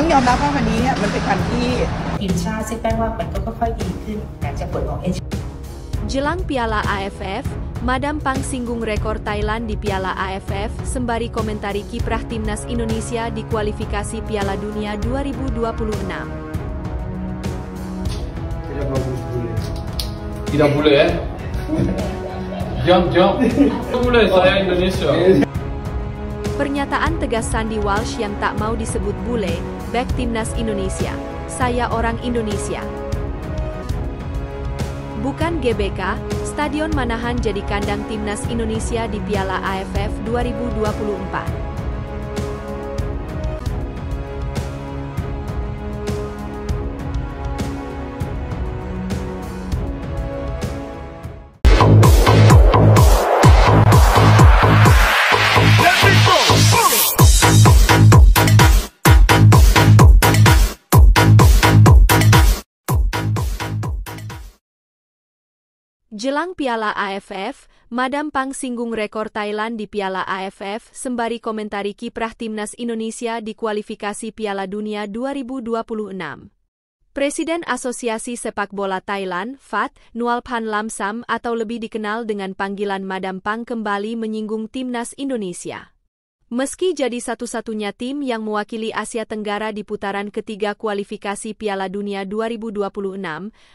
ต้องยอมรับว่าวันนี้มันเป็นวันที่ทีมชาติซึ่งแป้งว่ามันก็ค่อยๆดีขึ้นหลังจากผลของJelang Piala AFF, Madam Pang singgung rekor Thailand di Piala AFF sembari komentari kiprah timnas Indonesia di kualifikasi Piala Dunia 2026. Tidak bagus boleh. Tidak boleh ya? Jump. Tidak boleh saya Indonesia. Pernyataan tegas Sandy Walsh yang tak mau disebut bule, bek timnas Indonesia. Saya orang Indonesia. Bukan GBK, Stadion Manahan jadi kandang timnas Indonesia di Piala AFF 2024. Jelang Piala AFF, Madam Pang singgung rekor Thailand di Piala AFF sembari komentari kiprah timnas Indonesia di kualifikasi Piala Dunia 2026. Presiden Asosiasi Sepak Bola Thailand, FAT, Nualpan Lamsam atau lebih dikenal dengan panggilan Madam Pang kembali menyinggung timnas Indonesia. Meski jadi satu-satunya tim yang mewakili Asia Tenggara di putaran ketiga kualifikasi Piala Dunia 2026,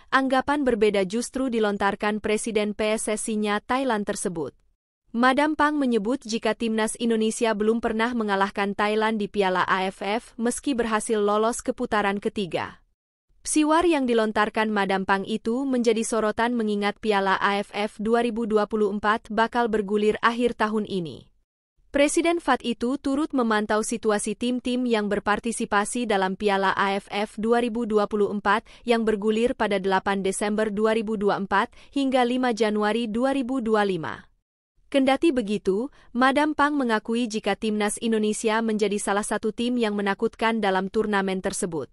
anggapan berbeda justru dilontarkan Presiden PSSI-nya Thailand tersebut. Madam Pang menyebut jika timnas Indonesia belum pernah mengalahkan Thailand di Piala AFF meski berhasil lolos ke putaran ketiga. Siwar yang dilontarkan Madam Pang itu menjadi sorotan mengingat Piala AFF 2024 bakal bergulir akhir tahun ini. Presiden FAT itu turut memantau situasi tim-tim yang berpartisipasi dalam Piala AFF 2024 yang bergulir pada 8 Desember 2024 hingga 5 Januari 2025. Kendati begitu, Madam Pang mengakui jika timnas Indonesia menjadi salah satu tim yang menakutkan dalam turnamen tersebut.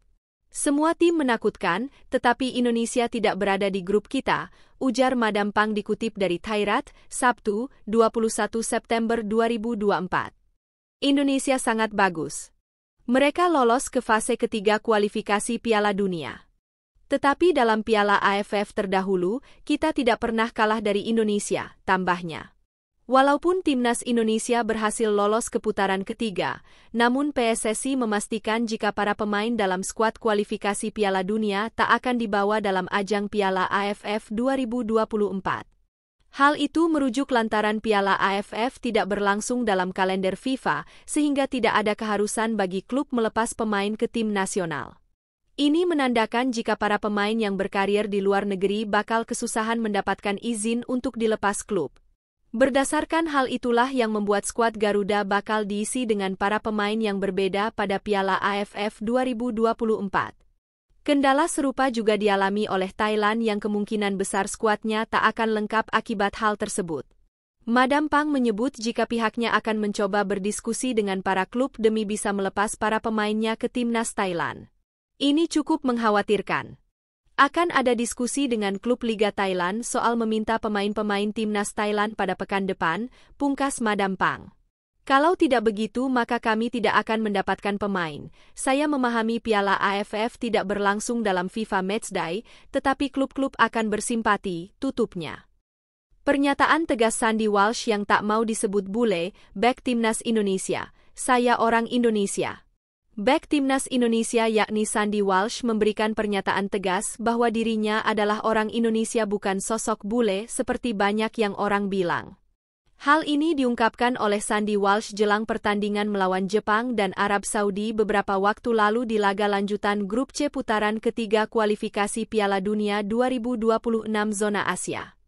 Semua tim menakutkan, tetapi Indonesia tidak berada di grup kita, ujar Madam Pang dikutip dari Thairat, Sabtu, 21 September 2024. Indonesia sangat bagus. Mereka lolos ke fase ketiga kualifikasi Piala Dunia. Tetapi dalam Piala AFF terdahulu, kita tidak pernah kalah dari Indonesia, tambahnya. Walaupun timnas Indonesia berhasil lolos ke putaran ketiga, namun PSSI memastikan jika para pemain dalam skuad kualifikasi Piala Dunia tak akan dibawa dalam ajang Piala AFF 2024. Hal itu merujuk lantaran Piala AFF tidak berlangsung dalam kalender FIFA, sehingga tidak ada keharusan bagi klub melepas pemain ke tim nasional. Ini menandakan jika para pemain yang berkarir di luar negeri bakal kesusahan mendapatkan izin untuk dilepas klub. Berdasarkan hal itulah yang membuat skuad Garuda bakal diisi dengan para pemain yang berbeda pada Piala AFF 2024. Kendala serupa juga dialami oleh Thailand yang kemungkinan besar skuadnya tak akan lengkap akibat hal tersebut. Madam Pang menyebut jika pihaknya akan mencoba berdiskusi dengan para klub demi bisa melepas para pemainnya ke timnas Thailand. Ini cukup mengkhawatirkan. Akan ada diskusi dengan klub Liga Thailand soal meminta pemain-pemain timnas Thailand pada pekan depan, pungkas Madam Pang. Kalau tidak begitu maka kami tidak akan mendapatkan pemain. Saya memahami Piala AFF tidak berlangsung dalam FIFA Matchday, tetapi klub-klub akan bersimpati, tutupnya. Pernyataan tegas Sandy Walsh yang tak mau disebut bule, bek timnas Indonesia. Saya orang Indonesia. Bek timnas Indonesia yakni Sandy Walsh memberikan pernyataan tegas bahwa dirinya adalah orang Indonesia bukan sosok bule seperti banyak yang orang bilang. Hal ini diungkapkan oleh Sandy Walsh jelang pertandingan melawan Jepang dan Arab Saudi beberapa waktu lalu di laga lanjutan Grup C putaran ketiga kualifikasi Piala Dunia 2026 zona Asia.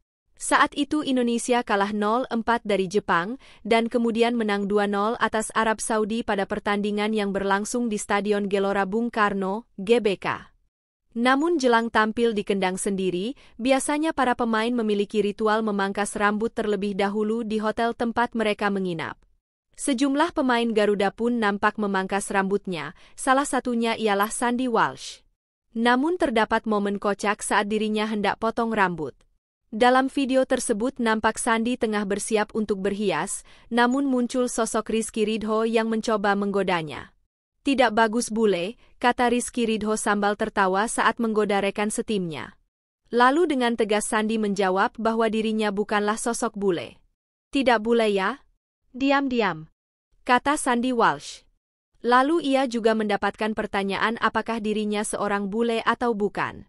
Saat itu Indonesia kalah 0-4 dari Jepang, dan kemudian menang 2-0 atas Arab Saudi pada pertandingan yang berlangsung di Stadion Gelora Bung Karno, GBK. Namun jelang tampil di kendang sendiri, biasanya para pemain memiliki ritual memangkas rambut terlebih dahulu di hotel tempat mereka menginap. Sejumlah pemain Garuda pun nampak memangkas rambutnya, salah satunya ialah Sandy Walsh. Namun terdapat momen kocak saat dirinya hendak potong rambut. Dalam video tersebut nampak Sandy tengah bersiap untuk berhias, namun muncul sosok Rizky Ridho yang mencoba menggodanya. Tidak bagus bule, kata Rizky Ridho sambil tertawa saat menggoda rekan setimnya. Lalu dengan tegas Sandi menjawab bahwa dirinya bukanlah sosok bule. Tidak bule ya? Diam-diam, kata Sandi Walsh. Lalu ia juga mendapatkan pertanyaan apakah dirinya seorang bule atau bukan.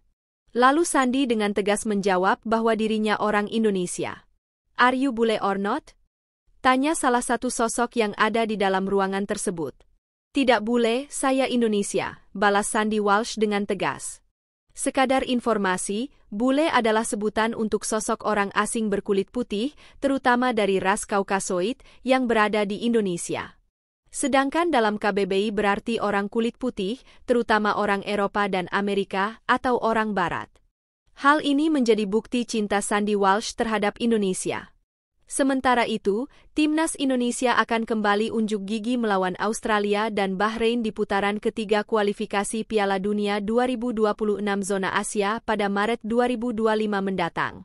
Lalu Sandi dengan tegas menjawab bahwa dirinya orang Indonesia. Are you bule or not? Tanya salah satu sosok yang ada di dalam ruangan tersebut. Tidak bule, saya Indonesia, balas Sandi Walsh dengan tegas. Sekadar informasi, bule adalah sebutan untuk sosok orang asing berkulit putih, terutama dari ras Kaukasoid, yang berada di Indonesia. Sedangkan dalam KBBI berarti orang kulit putih, terutama orang Eropa dan Amerika, atau orang Barat. Hal ini menjadi bukti cinta Sandi Walsh terhadap Indonesia. Sementara itu, timnas Indonesia akan kembali unjuk gigi melawan Australia dan Bahrain di putaran ketiga kualifikasi Piala Dunia 2026 zona Asia pada Maret 2025 mendatang.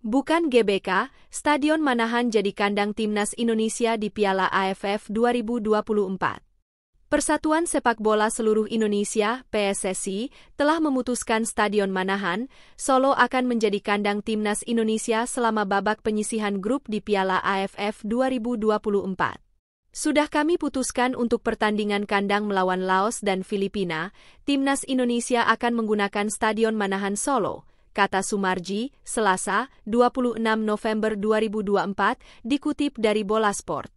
Bukan GBK, Stadion Manahan jadi kandang timnas Indonesia di Piala AFF 2024. Persatuan Sepak Bola Seluruh Indonesia, PSSI, telah memutuskan Stadion Manahan, Solo akan menjadi kandang timnas Indonesia selama babak penyisihan grup di Piala AFF 2024. Sudah kami putuskan untuk pertandingan kandang melawan Laos dan Filipina, timnas Indonesia akan menggunakan Stadion Manahan Solo, kata Sumarji, Selasa, 26 November 2024, dikutip dari Bola Sport.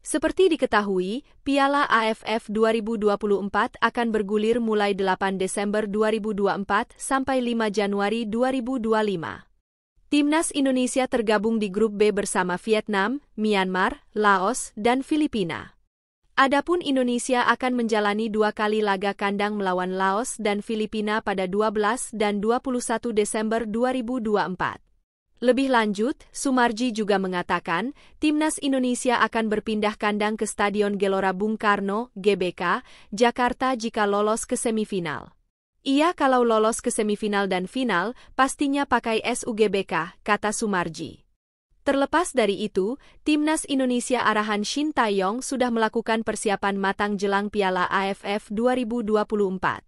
Seperti diketahui, Piala AFF 2024 akan bergulir mulai 8 Desember 2024 sampai 5 Januari 2025. Timnas Indonesia tergabung di grup B bersama Vietnam, Myanmar, Laos, dan Filipina. Adapun Indonesia akan menjalani 2 kali laga kandang melawan Laos dan Filipina pada 12 dan 21 Desember 2024. Lebih lanjut, Sumarji juga mengatakan, timnas Indonesia akan berpindah kandang ke Stadion Gelora Bung Karno, GBK, Jakarta jika lolos ke semifinal. Iya, kalau lolos ke semifinal dan final, pastinya pakai SUGBK, kata Sumarji. Terlepas dari itu, timnas Indonesia arahan Shin Tae-yong sudah melakukan persiapan matang jelang Piala AFF 2024.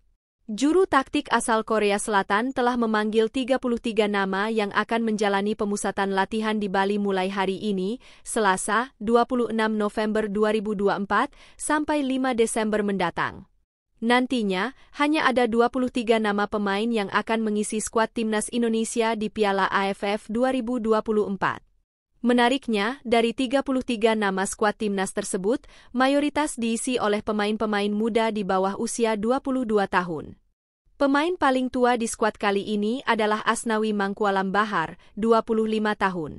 Juru taktik asal Korea Selatan telah memanggil 33 nama yang akan menjalani pemusatan latihan di Bali mulai hari ini, Selasa, 26 November 2024, sampai 5 Desember mendatang. Nantinya, hanya ada 23 nama pemain yang akan mengisi skuad timnas Indonesia di Piala AFF 2024. Menariknya, dari 33 nama skuad timnas tersebut, mayoritas diisi oleh pemain-pemain muda di bawah usia 22 tahun. Pemain paling tua di skuad kali ini adalah Asnawi Mangkualam Bahar, 25 tahun.